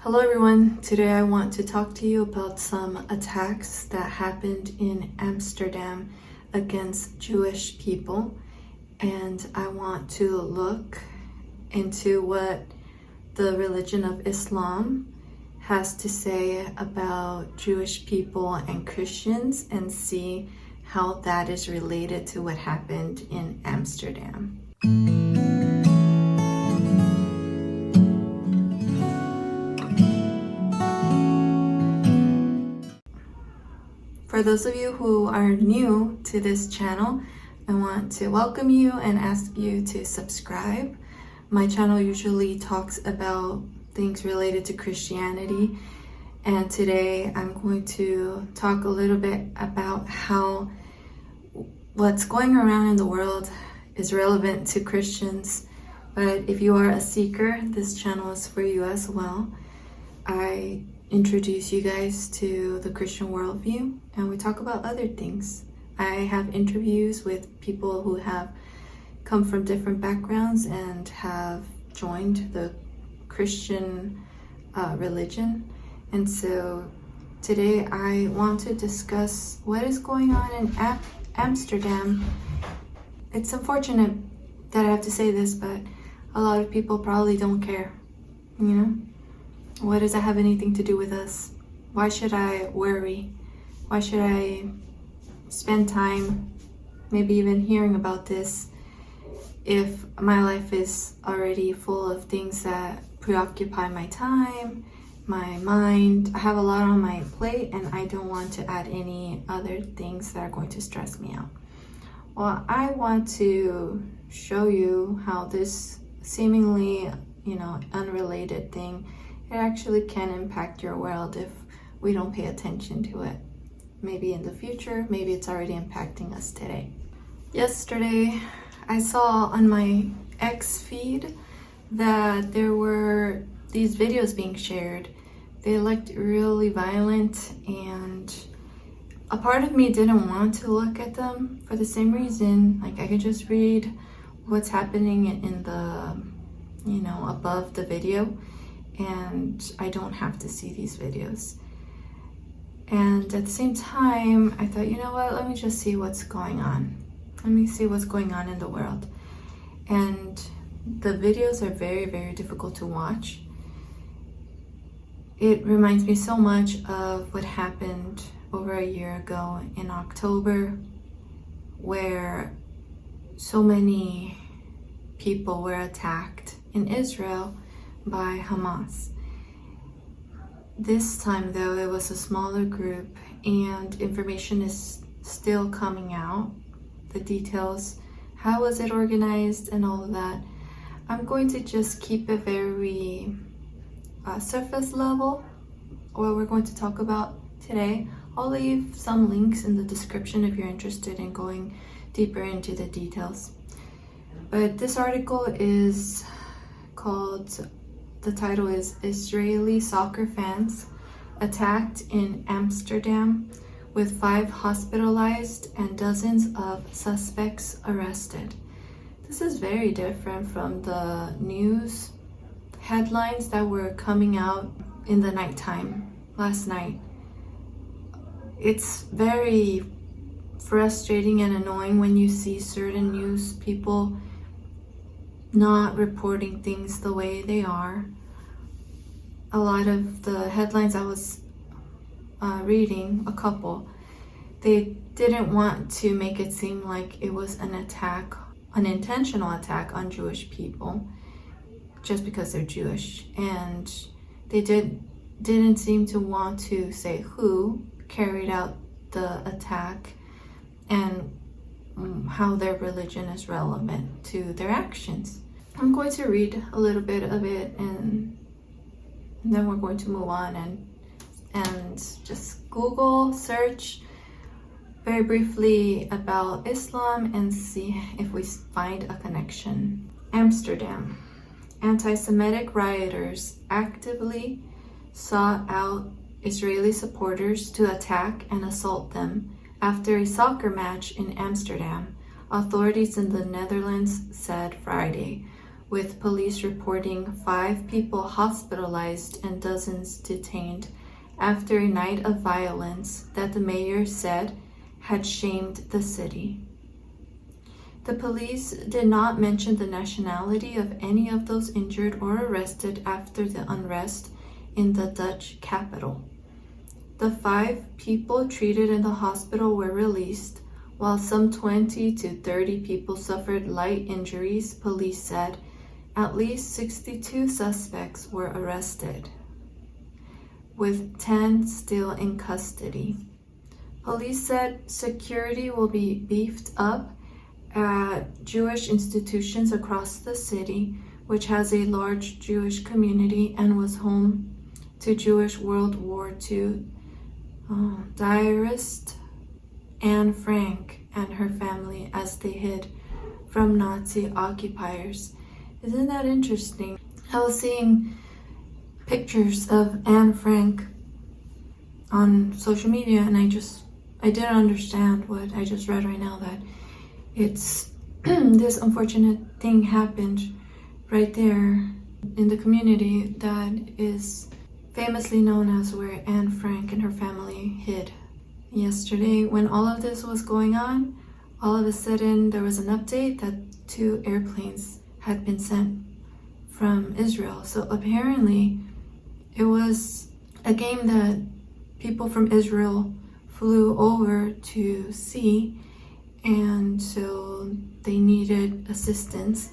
Hello everyone, today I want to talk to you about some attacks that happened in Amsterdam against Jewish people, and I want to look into what the religion of Islam has to say about Jewish people and Christians and see how that is related to what happened in Amsterdam. For those of you who are new to this channel, I want to welcome you and ask you to subscribe. My channel usually talks about things related to Christianity, and today I'm going to talk a little bit about how what's going around in the world is relevant to Christians. But if you are a seeker, this channel is for you as well. I introduce you guys to the Christian worldview, and we talk about other things. I have interviews with people who have come from different backgrounds and have joined the Christian religion. And so today I want to discuss what is going on in Amsterdam. It's unfortunate that I have to say this, but a lot of people probably don't care, you know? What does that have anything to do with us? Why should I worry? Why should I spend time maybe even hearing about this if my life is already full of things that preoccupy my time, my mind? I have a lot on my plate and I don't want to add any other things that are going to stress me out. Well, I want to show you how this seemingly, unrelated thing, it actually can impact your world if we don't pay attention to it. Maybe in the future, maybe it's already impacting us today. Yesterday, I saw on my X feed that there were these videos being shared. They looked really violent, and a part of me didn't want to look at them for the same reason. Like, I could just read what's happening in the, above the video, and I don't have to see these videos. And at the same time, I thought, you know what, let me just see what's going on. Let me see what's going on in the world. And the videos are very, very difficult to watch. It reminds me so much of what happened over a year ago in October, where so many people were attacked in Israel by Hamas. This time though, it was a smaller group, and information is still coming out. The details, how was it organized and all of that. I'm going to just keep it very surface level, what we're going to talk about today. I'll leave some links in the description if you're interested in going deeper into the details. But this article is called, the title is Israeli Soccer Fans Attacked in Amsterdam with 5 hospitalized and dozens of suspects arrested. This is very different from the news headlines that were coming out in the nighttime last night. It's very frustrating and annoying when you see certain news people not reporting things the way they are. A lot of the headlines I was reading, a couple, they didn't want to make it seem like it was an attack, an intentional attack on Jewish people just because they're Jewish, and they didn't seem to want to say who carried out the attack and how their religion is relevant to their actions. I'm going to read a little bit of it, and then we're going to move on and just Google search very briefly about Islam and see if we find a connection. Amsterdam. Anti-Semitic rioters actively sought out Israeli supporters to attack and assault them after a soccer match in Amsterdam, authorities in the Netherlands said Friday, with police reporting 5 people hospitalized and dozens detained after a night of violence that the mayor said had shamed the city. The police did not mention the nationality of any of those injured or arrested after the unrest in the Dutch capital. The 5 people treated in the hospital were released, while some 20 to 30 people suffered light injuries, police said. At least 62 suspects were arrested, with 10 still in custody. Police said security will be beefed up at Jewish institutions across the city, which has a large Jewish community and was home to Jewish World War II diarist Anne Frank and her family as they hid from Nazi occupiers. Isn't that interesting? I was seeing pictures of Anne Frank on social media, and I didn't understand what I just read right now, that it's this unfortunate thing happened right there in the community that is famously known as where Anne Frank and her family hid. Yesterday, when all of this was going on, all of a sudden there was an update that 2 airplanes had been sent from Israel. So apparently it was a game that people from Israel flew over to see, and so they needed assistance.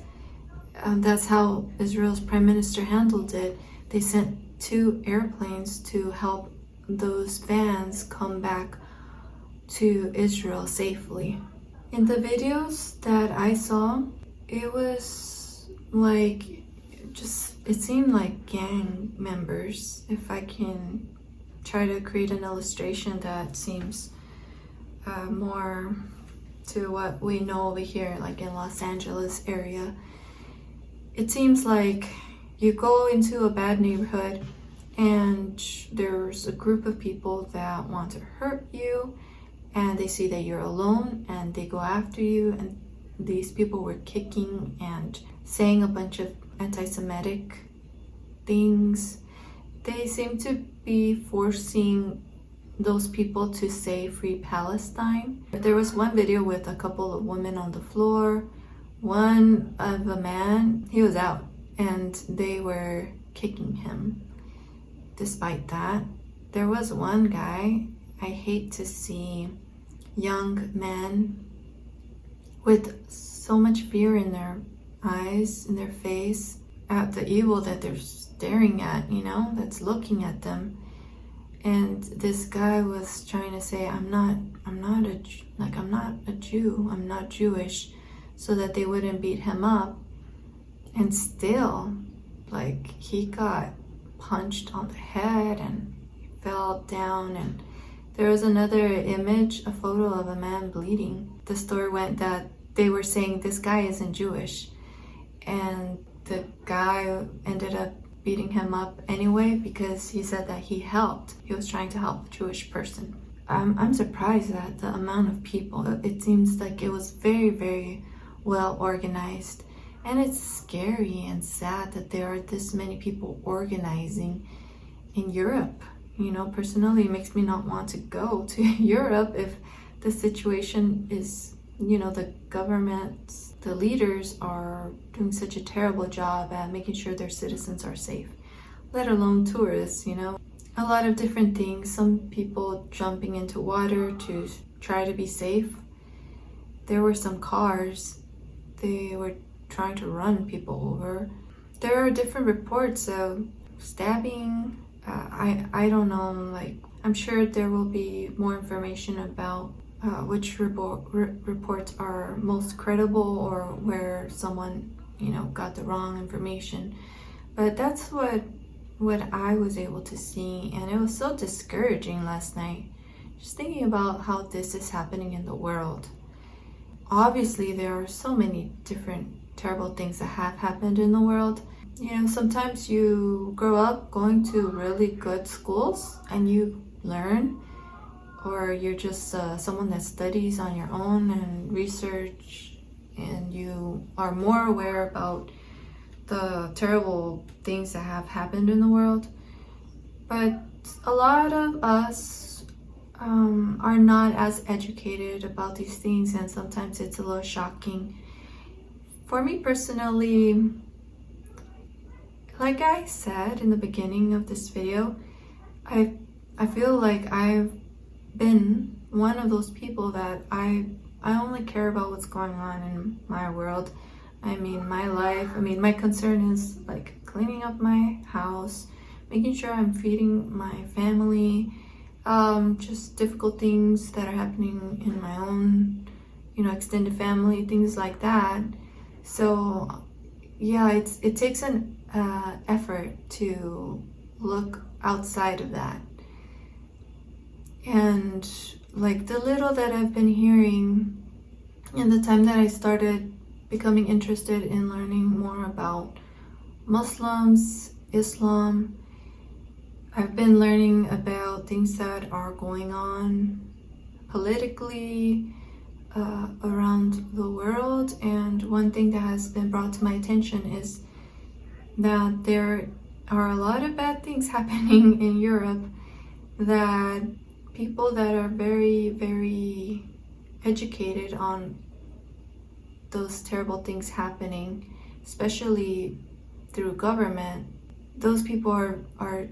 That's how Israel's prime minister handled it. They sent 2 airplanes to help those vans come back to Israel safely. In the videos that I saw, it was like, it seemed like gang members. If I can try to create an illustration that seems more to what we know over here, like in Los Angeles area. It seems like you go into a bad neighborhood and there's a group of people that want to hurt you, and they see that you're alone and they go after you, and these people were kicking and saying a bunch of anti-Semitic things. They seem to be forcing those people to say Free Palestine. There was one video with a couple of women on the floor. One of a man, he was out and they were kicking him. Despite that, there was one guy, I hate to see young men with so much fear in their eyes, in their face, at the evil that they're staring at, that's looking at them. And this guy was trying to say, I'm not a Jew, I'm not Jewish, so that they wouldn't beat him up. And still, he got punched on the head and fell down. And there was another image, a photo of a man bleeding. The story went that they were saying this guy isn't Jewish, and the guy ended up beating him up anyway because he said that he was trying to help a Jewish person. I'm surprised at the amount of people. It seems like it was very, very well organized, and it's scary and sad that there are this many people organizing in Europe. Personally, it makes me not want to go to Europe if the situation is, the governments, the leaders are doing such a terrible job at making sure their citizens are safe, let alone tourists, A lot of different things. Some people jumping into water to try to be safe. There were some cars, they were trying to run people over. There are different reports of stabbing. I don't know, I'm sure there will be more information about which reports are most credible or where someone, got the wrong information. But that's what I was able to see, and it was so discouraging last night, just thinking about how this is happening in the world. Obviously, there are so many different terrible things that have happened in the world. Sometimes you grow up going to really good schools and you learn, or you're just someone that studies on your own and research, and you are more aware about the terrible things that have happened in the world. But a lot of us are not as educated about these things, and sometimes it's a little shocking. For me personally, like I said in the beginning of this video, I feel like I've been one of those people that I only care about what's going on in my world. I mean, my life. I mean, my concern is like cleaning up my house, making sure I'm feeding my family, just difficult things that are happening in my own, extended family, things like that. So yeah, it takes an effort to look outside of that. And like the little that I've been hearing in the time that I started becoming interested in learning more about Muslims, Islam, I've been learning about things that are going on politically around the world. And one thing that has been brought to my attention is that there are a lot of bad things happening in Europe, that people that are very, very educated on those terrible things happening, especially through government, those people are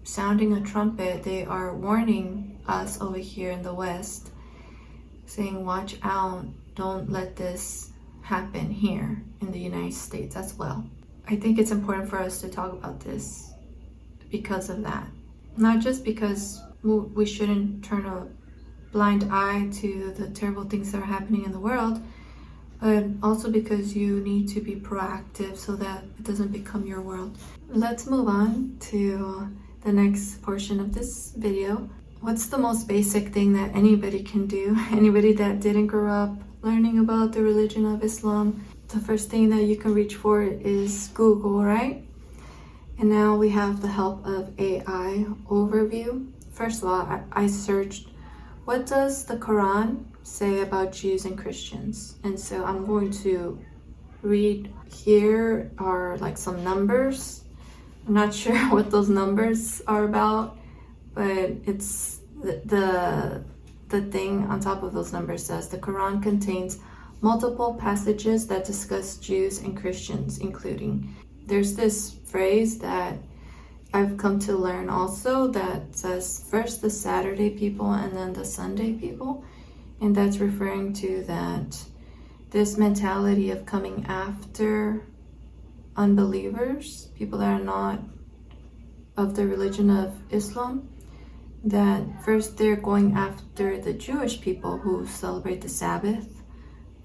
sounding a trumpet. They are warning us over here in the West, saying, watch out, don't let this happen here in the United States as well. I think it's important for us to talk about this because of that. Not just because we shouldn't turn a blind eye to the terrible things that are happening in the world, but also because you need to be proactive so that it doesn't become your world. Let's move on to the next portion of this video. What's the most basic thing that anybody can do? Anybody that didn't grow up learning about the religion of Islam, the first thing that you can reach for is Google, right? And now we have the help of AI overview. First of all, I searched, what does the Quran say about Jews and Christians? And so I'm going to read. Here are like some numbers. I'm not sure what those numbers are about, but it's the thing on top of those numbers says the Quran contains multiple passages that discuss Jews and Christians, including, there's this phrase that I've come to learn also that says first the Saturday people and then the Sunday people, and that's referring to that this mentality of coming after unbelievers, people that are not of the religion of Islam, that first they're going after the Jewish people who celebrate the Sabbath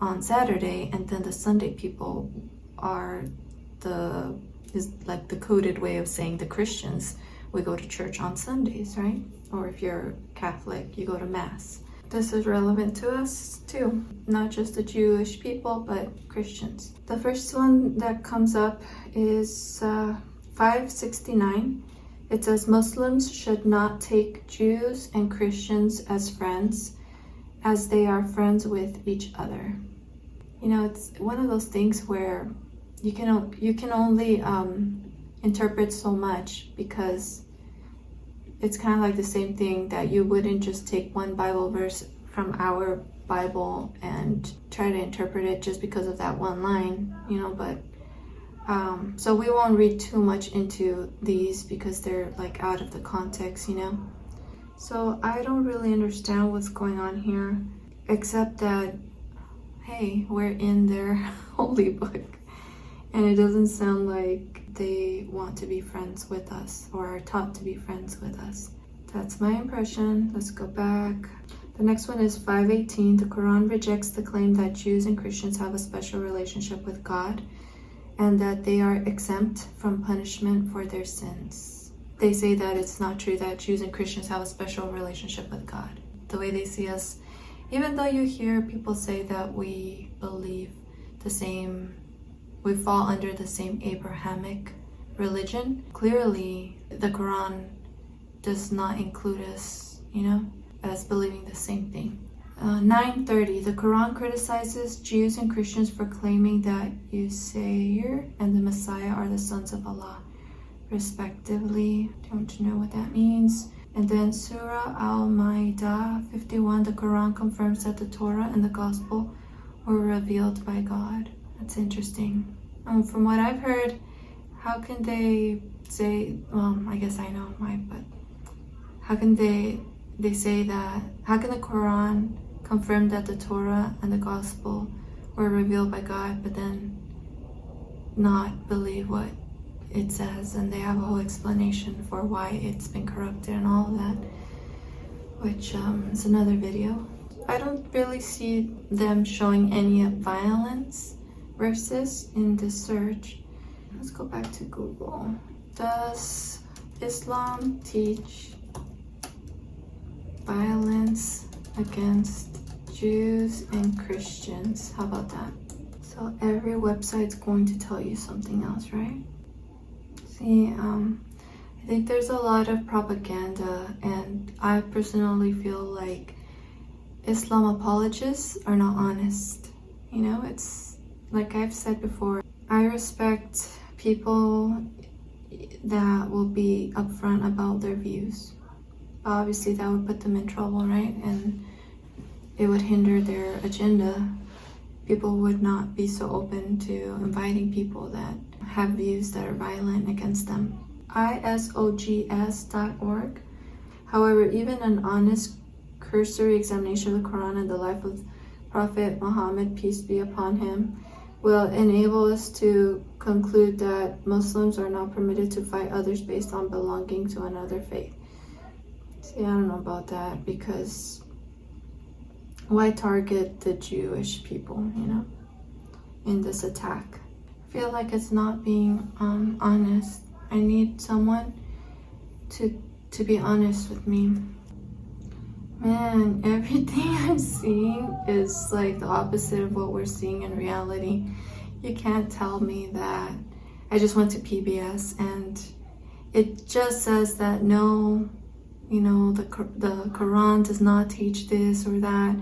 on Saturday, and then the Sunday people are is like the coded way of saying the Christians. We go to church on Sundays, right? Or if you're Catholic, you go to Mass. This is relevant to us too, not just the Jewish people, but Christians. The first one that comes up is 569. It says Muslims should not take Jews and Christians as friends, as they are friends with each other. It's one of those things where you can only interpret so much, because it's kind of like the same thing that you wouldn't just take one Bible verse from our Bible and try to interpret it just because of that one line, but so we won't read too much into these because they're like out of the context, So I don't really understand what's going on here, except that, hey, we're in their holy book, and it doesn't sound like they want to be friends with us or are taught to be friends with us. That's my impression. Let's go back. The next one is 518. The Quran rejects the claim that Jews and Christians have a special relationship with God and that they are exempt from punishment for their sins. They say that it's not true that Jews and Christians have a special relationship with God. The way they see us, even though you hear people say that we believe the same, we fall under the same Abrahamic religion, clearly the Quran does not include us, as believing the same thing. 9:30. The Quran criticizes Jews and Christians for claiming that Usair and the Messiah are the sons of Allah, respectively. Don't know what that means. And then Surah Al-Ma'idah 51. The Quran confirms that the Torah and the Gospel were revealed by God. That's interesting. From what I've heard, how can they say, well, I guess I know why, but how can they say that, how can the Quran confirm that the Torah and the Gospel were revealed by God, but then not believe what it says? And they have a whole explanation for why it's been corrupted and all of that, which is another video. I don't really see them showing any violence verses in the search. Let's go back to Google. Does Islam teach violence against Jews and Christians? How about that? So every website's going to tell you something else, right? See, I think there's a lot of propaganda, and I personally feel like Islam apologists are not honest. You know, it's like I've said before, I respect people that will be upfront about their views. Obviously that would put them in trouble, right? And it would hinder their agenda. People would not be so open to inviting people that have views that are violent against them. ISOGS.org. However, even an honest cursory examination of the Quran and the life of Prophet Muhammad, peace be upon him, will enable us to conclude that Muslims are not permitted to fight others based on belonging to another faith. See, I don't know about that, because why target the Jewish people, you know, in this attack? I feel like it's not being honest. I need someone to be honest with me. Man, everything I'm seeing is like the opposite of what we're seeing in reality. You can't tell me that. I just went to PBS and it just says that no, you know, the Quran does not teach this or that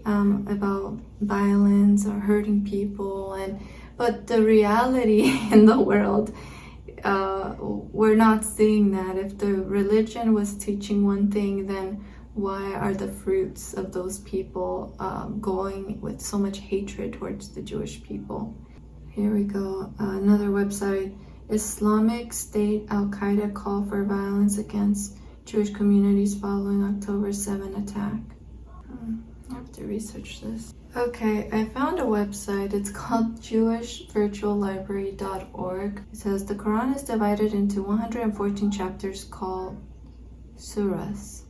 about violence or hurting people, but the reality in the world, we're not seeing that. If the religion was teaching one thing, then why are the fruits of those people going with so much hatred towards the Jewish people? Here we go. Another website. Islamic State Al-Qaeda call for violence against Jewish communities following October 7 attack. I have to research this. Okay, I found a website. It's called jewishvirtuallibrary.org. It says the Quran is divided into 114 chapters called surahs.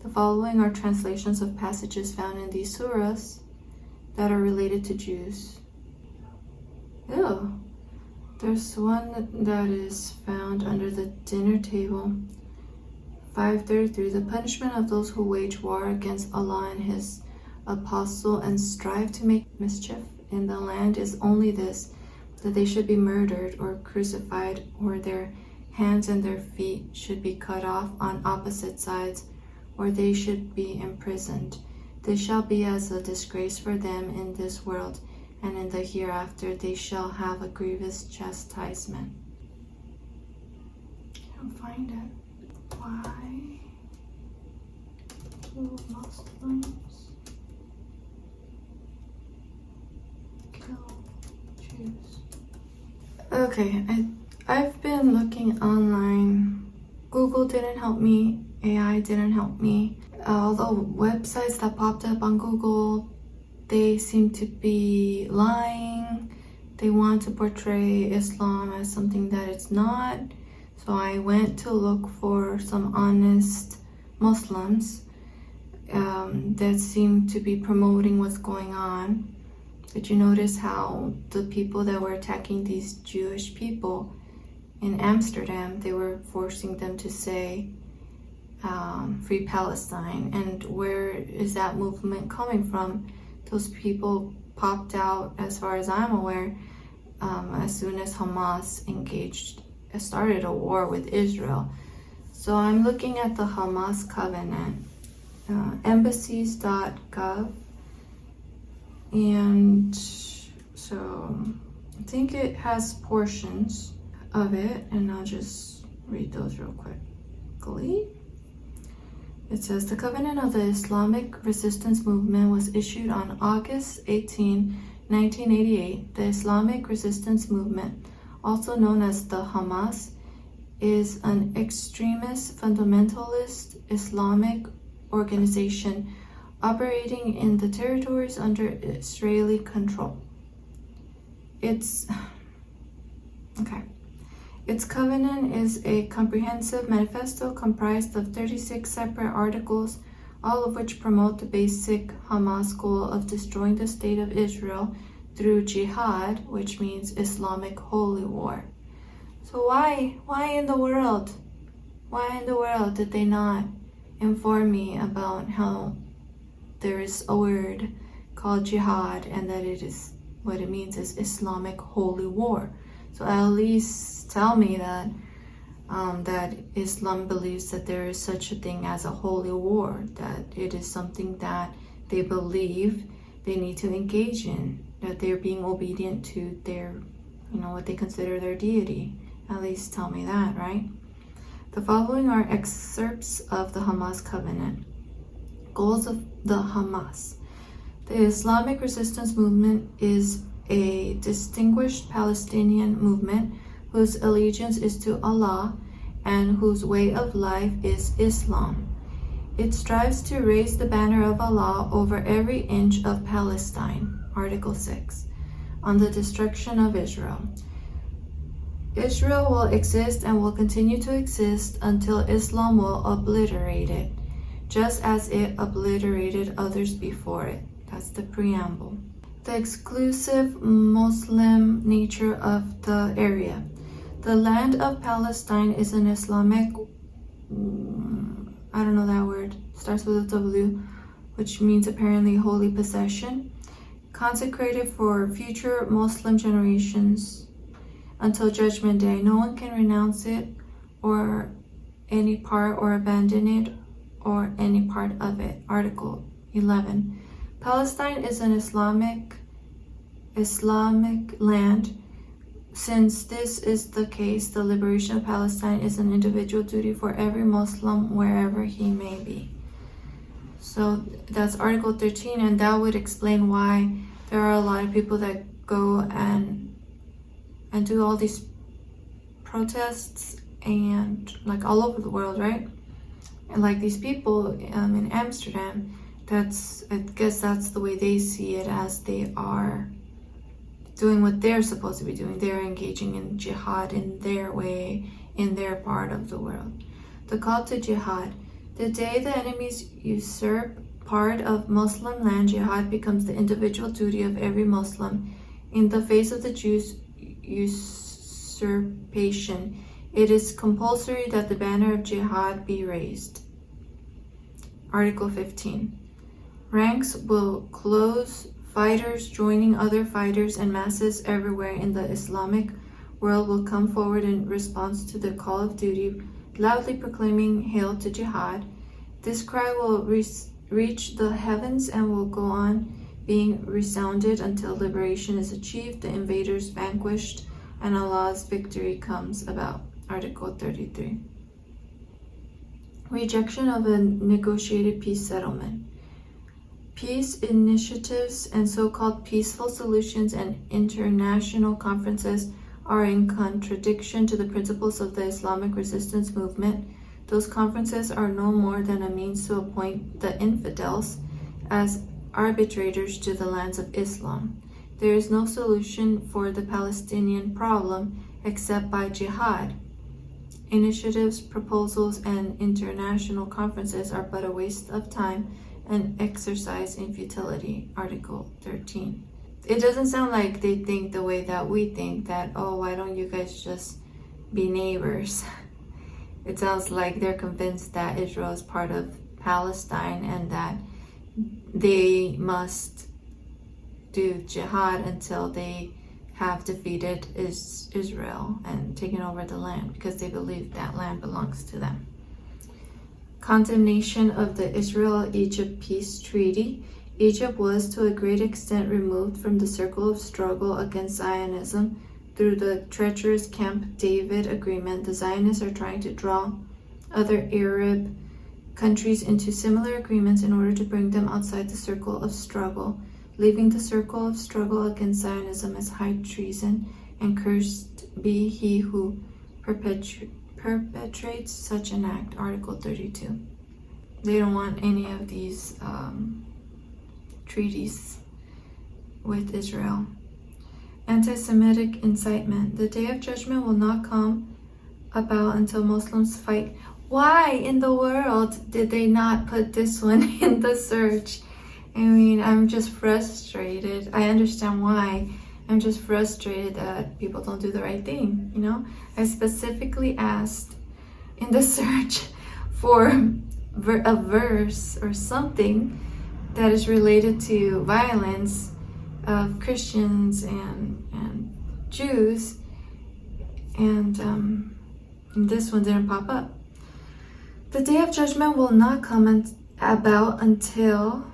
The following are translations of passages found in these surahs that are related to Jews. Ew. There's one that is found under the dinner table. 533. The punishment of those who wage war against Allah and His Apostle and strive to make mischief in the land is only this, that they should be murdered or crucified, or their hands and their feet should be cut off on opposite sides, or they should be imprisoned. This shall be as a disgrace for them in this world, and in the hereafter they shall have a grievous chastisement. I don't find it. Why do Muslims kill Jews? Okay, I've been looking online. Google didn't help me. AI didn't help me. Although websites that popped up on Google, they seem to be lying. They want to portray Islam as something that it's not. So I went to look for some honest Muslims that seem to be promoting what's going on. Did you notice how the people that were attacking these Jewish people in Amsterdam, they were forcing them to say Free Palestine? And where is that movement coming from? Those people popped out, as far as I'm aware, as soon as Hamas started a war with Israel. So I'm looking at the Hamas covenant, embassies.gov. And so I think it has portions of it, and I'll just read those real quickly. It says the Covenant of the Islamic Resistance Movement was issued on August 18, 1988. The Islamic Resistance Movement, also known as the Hamas, is an extremist fundamentalist Islamic organization operating in the territories under Israeli control. Its covenant is a comprehensive manifesto comprised of 36 separate articles, all of which promote the basic Hamas goal of destroying the state of Israel through jihad, which means Islamic holy war. So why in the world did they not inform me about how there is a word called jihad and that it is what it means is Islamic holy war? So at least tell me that that Islam believes that there is such a thing as a holy war, that it is something that they believe they need to engage in, that they're being obedient to their, what they consider their deity. At least tell me that, right? The following are excerpts of the Hamas covenant. Goals of the Hamas. The Islamic Resistance Movement is a distinguished Palestinian movement whose allegiance is to Allah and whose way of life is Islam. It strives to raise the banner of Allah over every inch of Palestine. Article 6. On the destruction of Israel. Israel will exist and will continue to exist until Islam will obliterate it, just as it obliterated others before it. That's the preamble. The exclusive Muslim nature of the area. The land of Palestine is an Islamic, I don't know that word, starts with a W, which means apparently holy possession, consecrated for future Muslim generations until Judgment Day. No one can renounce it or any part or abandon it or any part of it. Article 11. Palestine is an Islamic land. Since this is the case, the liberation of Palestine is an individual duty for every Muslim wherever he may be. So that's Article 13, and that would explain why there are a lot of people that go and do all these protests and like all over the world, right? And like these people in Amsterdam, I guess that's the way they see it, as they are doing what they're supposed to be doing. They're engaging in jihad in their way, in their part of the world. The call to jihad. The day the enemies usurp part of Muslim land, jihad becomes the individual duty of every Muslim. In the face of the Jews' usurpation, it is compulsory that the banner of jihad be raised. Article 15. Ranks will close, fighters joining other fighters, and masses everywhere in the Islamic world will come forward in response to the call of duty, loudly proclaiming hail to jihad. This cry will reach the heavens and will go on being resounded until liberation is achieved, the invaders vanquished, and Allah's victory comes about. Article 33. Rejection of a negotiated peace settlement. Peace initiatives and so-called peaceful solutions and international conferences are in contradiction to the principles of the Islamic resistance movement. Those conferences are no more than a means to appoint the infidels as arbitrators to the lands of Islam. There is no solution for the Palestinian problem except by jihad. Initiatives, proposals, and international conferences are but a waste of time and exercise in futility. Article 13. It doesn't sound like they think the way that we think, that, oh, why don't you guys just be neighbors? It sounds like they're convinced that Israel is part of Palestine and that they must do jihad until they have defeated Israel and taken over the land, because they believe that land belongs to them. condemnation of the Israel-Egypt peace treaty. Egypt was to a great extent removed from the circle of struggle against Zionism through the treacherous Camp David agreement. The Zionists are trying to draw other Arab countries into similar agreements in order to bring them outside the circle of struggle. Leaving the circle of struggle against Zionism is high treason, and cursed be he who perpetrates such an act. Article 32. They don't want any of these treaties with Israel. Anti-Semitic incitement. The day of judgment will not come about until Muslims fight. Why in the world did they not put this one in the search? I mean, I'm just frustrated. I understand why. I'm just frustrated that people don't do the right thing, you know? I specifically asked in the search for a verse or something that is related to violence of Christians and Jews, and this one didn't pop up. The day of judgment will not come about until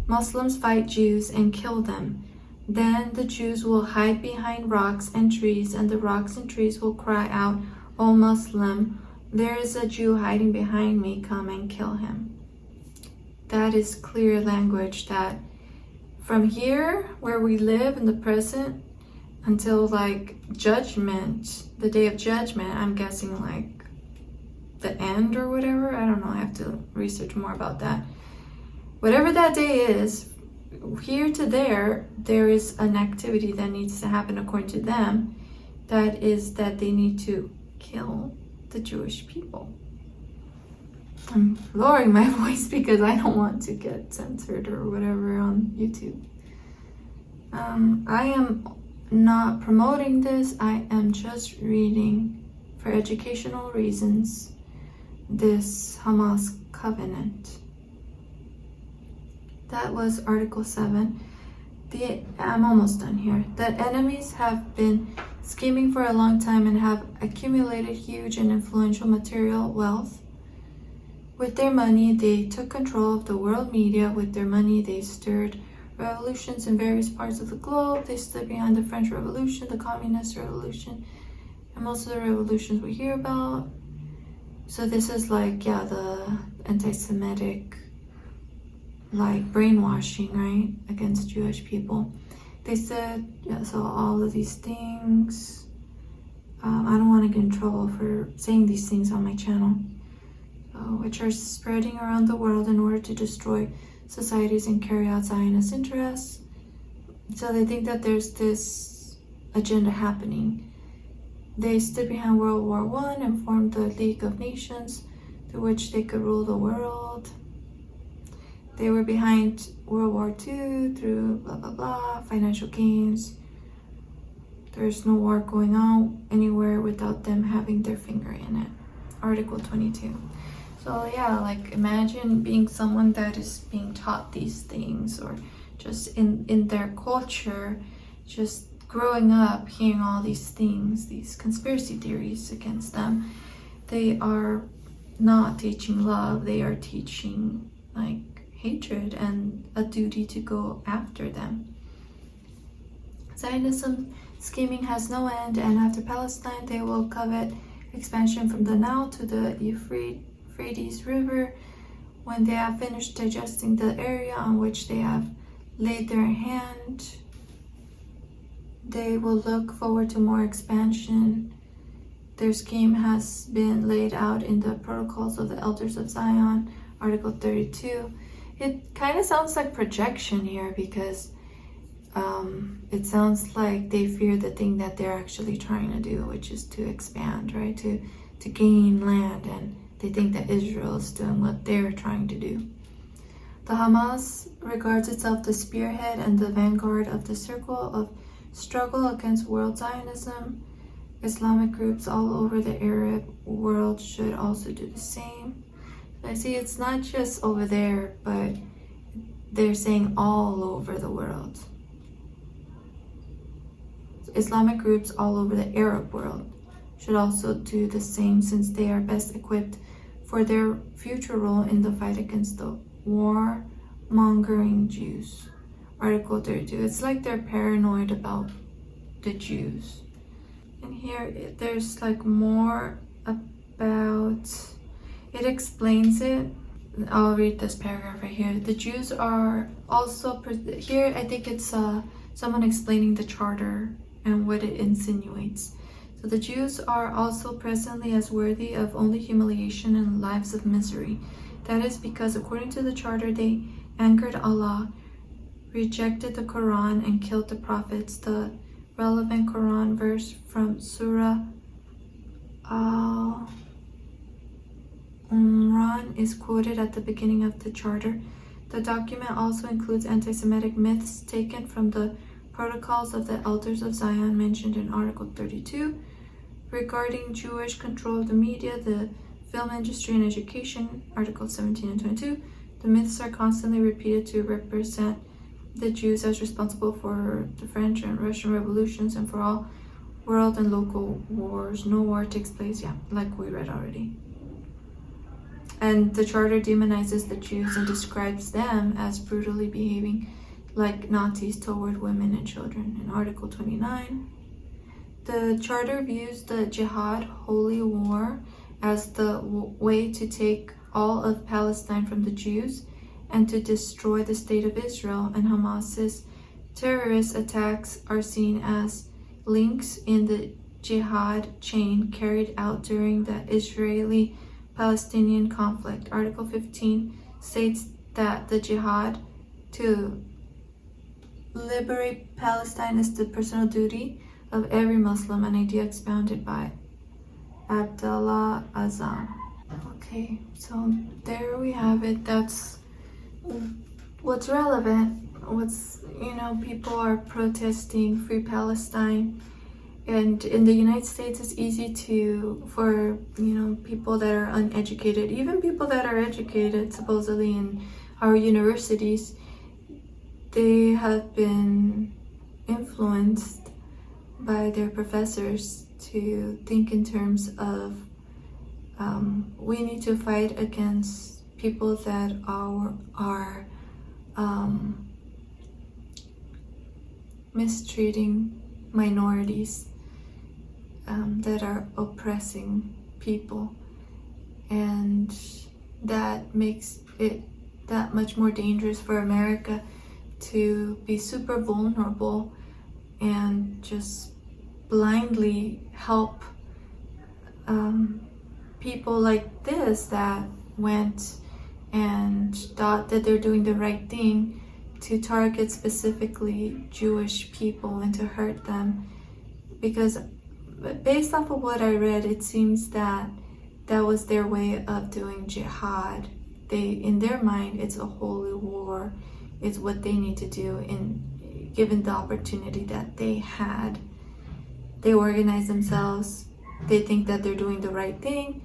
Muslims fight Jews and kill them. Then the Jews will hide behind rocks and trees, and the rocks and trees will cry out, "O Muslim, there is a Jew hiding behind me, come and kill him." That is clear language that from here, where we live in the present, until like judgment, the day of judgment, I'm guessing like the end or whatever. I don't know. I have to research more about that. Whatever that day is, here to there is an activity that needs to happen according to them. That is that they need to kill the Jewish people. I'm lowering my voice because I don't want to get censored or whatever on YouTube. I am not promoting this. I am just reading for educational reasons this Hamas covenant. That was Article 7. I'm almost done here. That enemies have been scheming for a long time and have accumulated huge and influential material wealth. With their money, they took control of the world media. With their money, they stirred revolutions in various parts of the globe. They stood behind the French Revolution, the Communist Revolution, and most of the revolutions we hear about. So this is like, yeah, the anti-Semitic, like brainwashing, right, against Jewish people. They said, yeah, so all of these things, I don't want to get in trouble for saying these things on my channel, which are spreading around the world in order to destroy societies and carry out Zionist interests. So they think that there's this agenda happening. They stood behind World War I and formed the League of Nations through which they could rule the world. They were behind World War II through blah, blah, blah, financial gains. There's no war going on anywhere without them having their finger in it. Article 22. So yeah, like imagine being someone that is being taught these things, or just in their culture, just growing up hearing all these things, these conspiracy theories against them. They are not teaching love, they are teaching like hatred and a duty to go after them. Zionism scheming has no end, and after Palestine they will covet expansion from the Nile to the Euphrates River. When they have finished digesting the area on which they have laid their hand, they will look forward to more expansion. Their scheme has been laid out in the Protocols of the Elders of Zion, Article 32. It kind of sounds like projection here, because it sounds like they fear the thing that they're actually trying to do, which is to expand, right? To gain land, and they think that Israel is doing what they're trying to do. The Hamas regards itself the spearhead and the vanguard of the circle of struggle against world Zionism. Islamic groups all over the Arab world should also do the same. I see it's not just over there, but they're saying all over the world. Islamic groups all over the Arab world should also do the same, since they are best equipped for their future role in the fight against the warmongering Jews. Article 32. It's like they're paranoid about the Jews. And here there's like more about, it explains it. I'll read this paragraph right here. The Jews are also, here I think it's someone explaining the charter and what it insinuates. So the Jews are also presently as worthy of only humiliation and lives of misery. That is because according to the charter they angered Allah, rejected the Quran, and killed the prophets. The relevant Quran verse from Surah Al-Imran is quoted at the beginning of the charter. The document also includes anti-Semitic myths taken from the protocols of the Elders of Zion mentioned in Article 32. Regarding Jewish control of the media, the film industry, and education, Articles 17 and 22, the myths are constantly repeated to represent the Jews as responsible for the French and Russian revolutions and for all world and local wars. No war takes place, like we read already. And the charter demonizes the Jews and describes them as brutally behaving like Nazis toward women and children in Article 29. The charter views the jihad, holy war, as the way to take all of Palestine from the Jews and to destroy the state of Israel, and Hamas's terrorist attacks are seen as links in the jihad chain carried out during the Israeli-Palestinian conflict. Article 15 states that the jihad to liberate Palestine is the personal duty of every Muslim, an idea expounded by Abdullah Azam. Okay, so there we have it. That's what's relevant. People are protesting Free Palestine, and in the United States it's easy for people that are uneducated, even people that are educated supposedly in our universities, they have been influenced by their professors to think in terms of we need to fight against people that are mistreating minorities, that are oppressing people, and that makes it that much more dangerous for America to be super vulnerable and just blindly help people like this that went and thought that they're doing the right thing to target specifically Jewish people and to hurt them. Because based off of what I read, it seems that that was their way of doing jihad. In their mind, it's a holy war. It's what they need to do, and given the opportunity that they had, they organize themselves. They think that they're doing the right thing.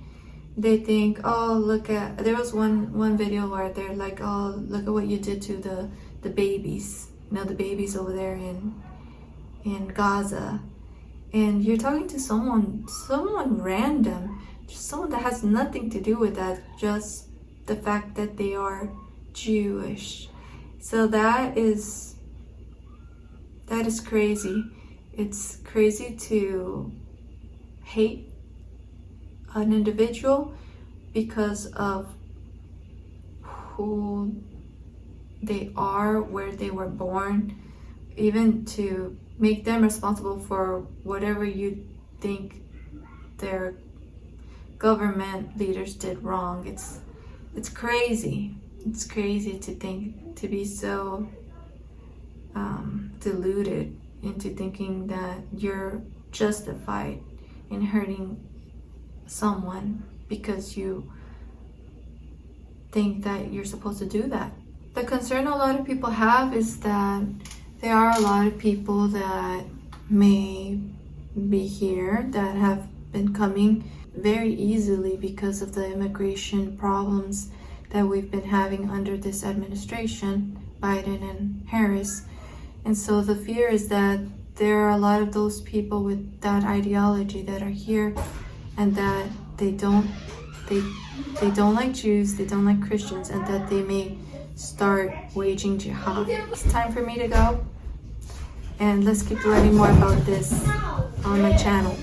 They think, there was one video where they're like, oh, look at what you did to the babies, the babies over there in Gaza. And you're talking to someone random, just someone that has nothing to do with that, just the fact that they are Jewish. So that is crazy. It's crazy to hate an individual because of who they are, where they were born, even to make them responsible for whatever you think their government leaders did wrong. It's crazy. It's crazy to think, to be so deluded into thinking that you're justified in hurting someone because you think that you're supposed to do that. The concern a lot of people have is that there are a lot of people that may be here that have been coming very easily because of the immigration problems that we've been having under this administration, Biden and Harris. And so the fear is that there are a lot of those people with that ideology that are here and that they don't they don't like Jews, they don't like Christians, and that they may start waging jihad. It's time for me to go, and let's keep learning more about this on my channel.